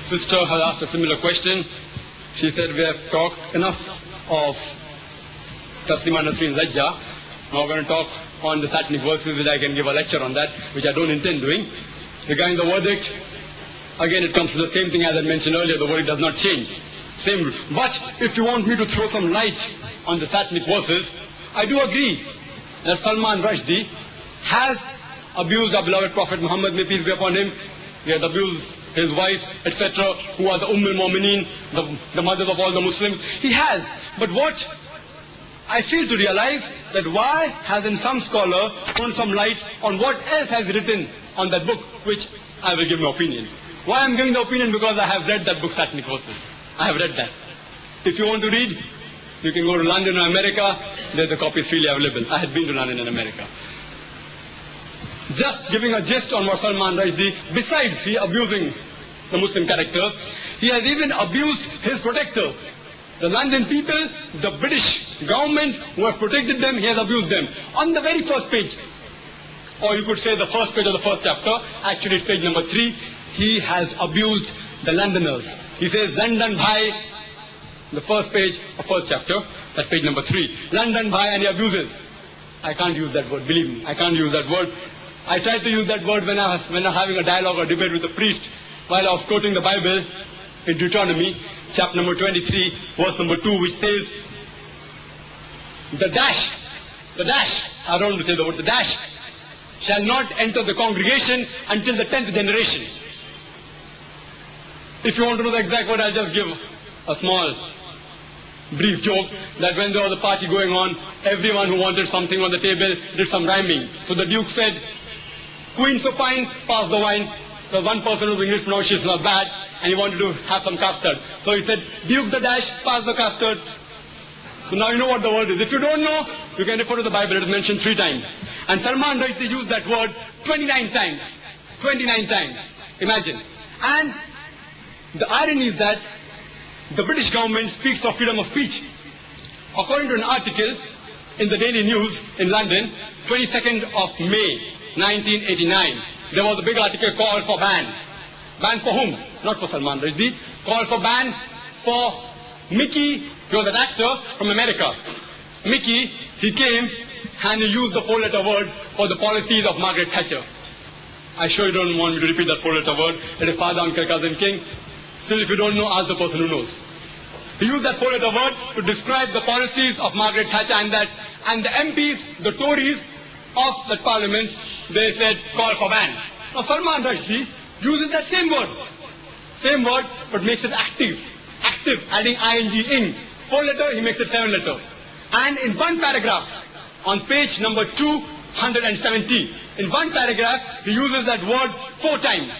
sister has asked a similar question. She said, we have talked enough of Taslima, Nasreen, Lajja. Now we're going to talk on the satanic verses, which I can give a lecture on that, which I don't intend doing. Regarding the verdict, again it comes to the same thing as I mentioned earlier, the verdict does not change. Same. But if you want me to throw some light on the satanic verses, I do agree that Salman Rushdie has abused our beloved Prophet Muhammad, may peace be upon him. He has abused his wives, etc., who are the al-Mu'mineen, the mothers of all the Muslims. He has. But what I fail to realize, that why hasn't some scholar thrown some light on what else has written on that book, which I will give my opinion. Why I'm giving the opinion? Because I have read that book, Satanic Verses. I have read that. If you want to read, you can go to London or America. There's a copy freely available. I had been to London and America. Just giving a gist on what Salman Rushdie, besides he abusing the Muslim characters, he has even abused his protectors. The London people, the British government who have protected them, he has abused them. On the very first page, or you could say the first page of the first chapter, actually it's page number 3, he has abused the Londoners. He says, London Bhai, the first page of first chapter, that's page number 3. London Bhai, and he abuses. I can't use that word, believe me, I can't use that word. I tried to use that word when I was having a dialogue or debate with a priest while I was quoting the Bible in Deuteronomy, chapter number 23, verse number 2, which says, the dash, I don't want to say the word, the dash, shall not enter the congregation until the 10th generation. If you want to know the exact word, I'll just give a small, brief joke that when there was a party going on, everyone who wanted something on the table did some rhyming. So the Duke said, Queen so fine, pass the wine. So one person whose English pronunciation was bad, and he wanted to have some custard. So he said, Duke the dash, pass the custard. So now you know what the word is. If you don't know, you can refer to the Bible. It is mentioned 3 times. And Salman Rushdie used that word 29 times. 29 times. Imagine. And the irony is that the British government speaks of freedom of speech. According to an article in the Daily News in London, 22nd of May, 1989, there was a big article called for ban. Ban for whom? Not for Salman Rushdie. Called for ban for Mickey. He was an actor from America. Mickey, he came and he used the 4-letter word for the policies of Margaret Thatcher. I sure you don't want me to repeat that 4-letter word. It is father, uncle, cousin, king. Still, if you don't know, ask the person who knows. He used that 4-letter word to describe the policies of Margaret Thatcher, and the MPs, the Tories of that parliament, they said, call for ban. Now Salman Rushdie uses that same word, but makes it active, adding ing, ing. 4-letter, he makes it 7-letter. And in one paragraph, on page number 270, in one paragraph, he uses that word 4 times.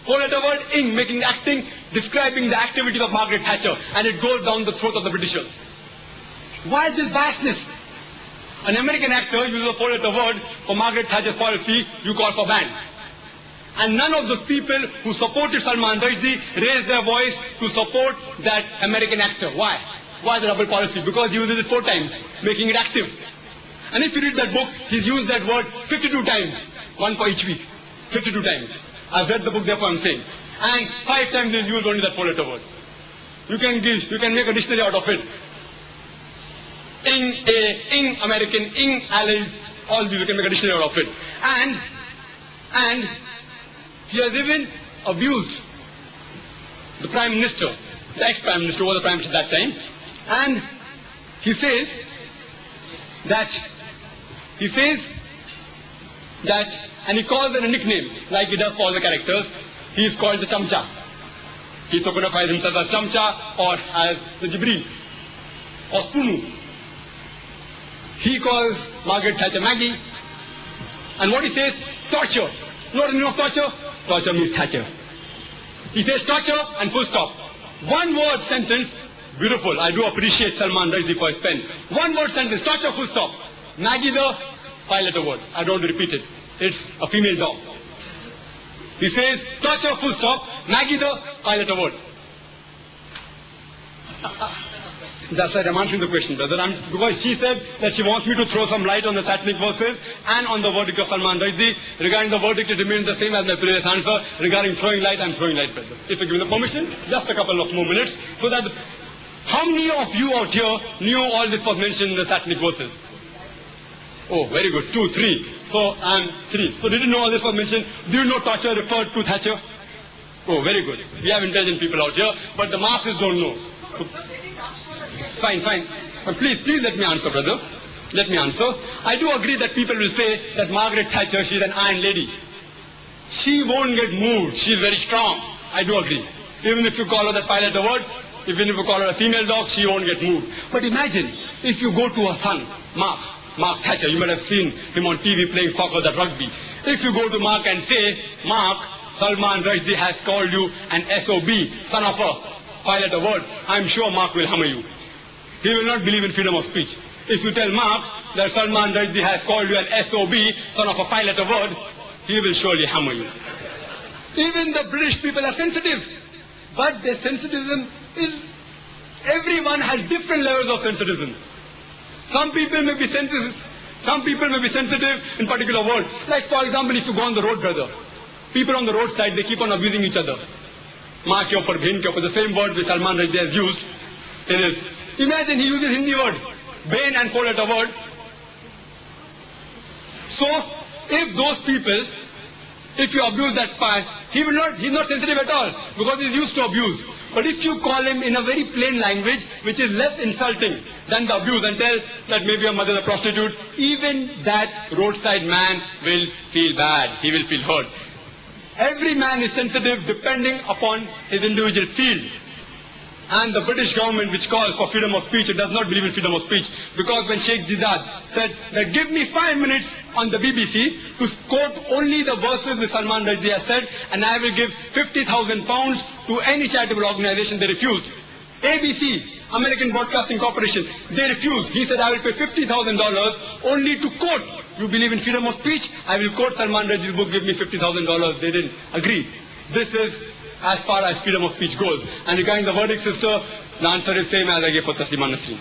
4-letter word, ing, making acting, describing the activities of Margaret Thatcher, and it goes down the throat of the Britishers. Why is this biasness? An American actor uses a 4-letter word for Margaret Thatcher's policy, you call for ban. And none of those people who supported Salman Rushdie raised their voice to support that American actor. Why? Why the double policy? Because he uses it 4 times, making it active. And if you read that book, he's used that word 52 times, 1 for each week. 52 times. I've read the book, therefore I'm saying. And 5 times he's used only that 4-letter word. You can make a dictionary out of it. Ing American, ing allies, all these, you can make a dictionary out of it. And he has even abused the Prime Minister, the ex-Prime Minister, who was the Prime Minister at that time. And he says that, and he calls it a nickname, like he does for all the characters. He is called the Chamcha. He personifies himself as Chamcha, or as the Jibreel, or Spunu. He calls Margaret Thatcher Maggie. And what he says, torture. You know what the meaning of torture? Torture means Thatcher. He says torture and full stop. 1 word sentence, beautiful. I do appreciate Salman Rushdie for his pen. 1 word sentence, torture, full stop. Maggie the 5-letter word. I don't want to repeat it. It's a female dog. He says torture, full stop. Maggie the 5-letter word. That's right, I'm answering the question, brother. Because she said that she wants me to throw some light on the satanic verses and on the verdict of Salman Rushdie. Regarding the verdict, it remains the same as my previous answer. Regarding throwing light, I'm throwing light, brother. If you give me the permission, just a couple of more minutes, so that how many of you out here knew all this was mentioned in the satanic verses? Oh, very good. 2, 3, 4, and 3. So did you know all this was mentioned? Do you know torture referred to Thatcher? Oh, very good. We have intelligent people out here, but the masses don't know. So, fine. Please let me answer, brother. Let me answer. I do agree that people will say that Margaret Thatcher, she's an iron lady. She won't get moved. She's very strong. I do agree. Even if you call her that 5-letter word, even if you call her a female dog, she won't get moved. But imagine if you go to her son, Mark Thatcher. You might have seen him on TV playing soccer, that rugby. If you go to Mark and say, Mark, Salman Rushdie has called you an SOB, son of a 5-letter word, I'm sure Mark will hammer you. He will not believe in freedom of speech. If you tell Mark that Salman Rushdie has called you an SOB, son of a 5-letter word, he will surely hammer you. Even the British people are sensitive. But their sensitivism is, everyone has different levels of sensitivism. Some people may be sensitive in particular words. Like for example, if you go on the road, brother, people on the roadside, they keep on abusing each other. Maa ke upar, bhin ke upar, the same word which Salman Rushdie has used in his. Imagine he uses Hindi word, bain and 4-letter word. So, if those people, if you abuse that part, he's not sensitive at all, because he's used to abuse. But if you call him in a very plain language, which is less insulting than the abuse, and tell that maybe your mother is a prostitute, even that roadside man will feel bad. He will feel hurt. Every man is sensitive depending upon his individual field. And the British government, which calls for freedom of speech, it does not believe in freedom of speech. Because when Sheikh Zidad said that give me 5 minutes on the BBC to quote only the verses that Salman Rushdie has said, and I will give 50,000 pounds to any charitable organization, they refused. ABC, American Broadcasting Corporation, they refused. He said, I will pay $50,000 only to quote. You believe in freedom of speech? I will quote Salman Rushdie's book, give me $50,000. They didn't agree. This is as far as freedom of speech goes. And regarding the verdict, sister, the answer is same as I gave for Taslima Nasreen.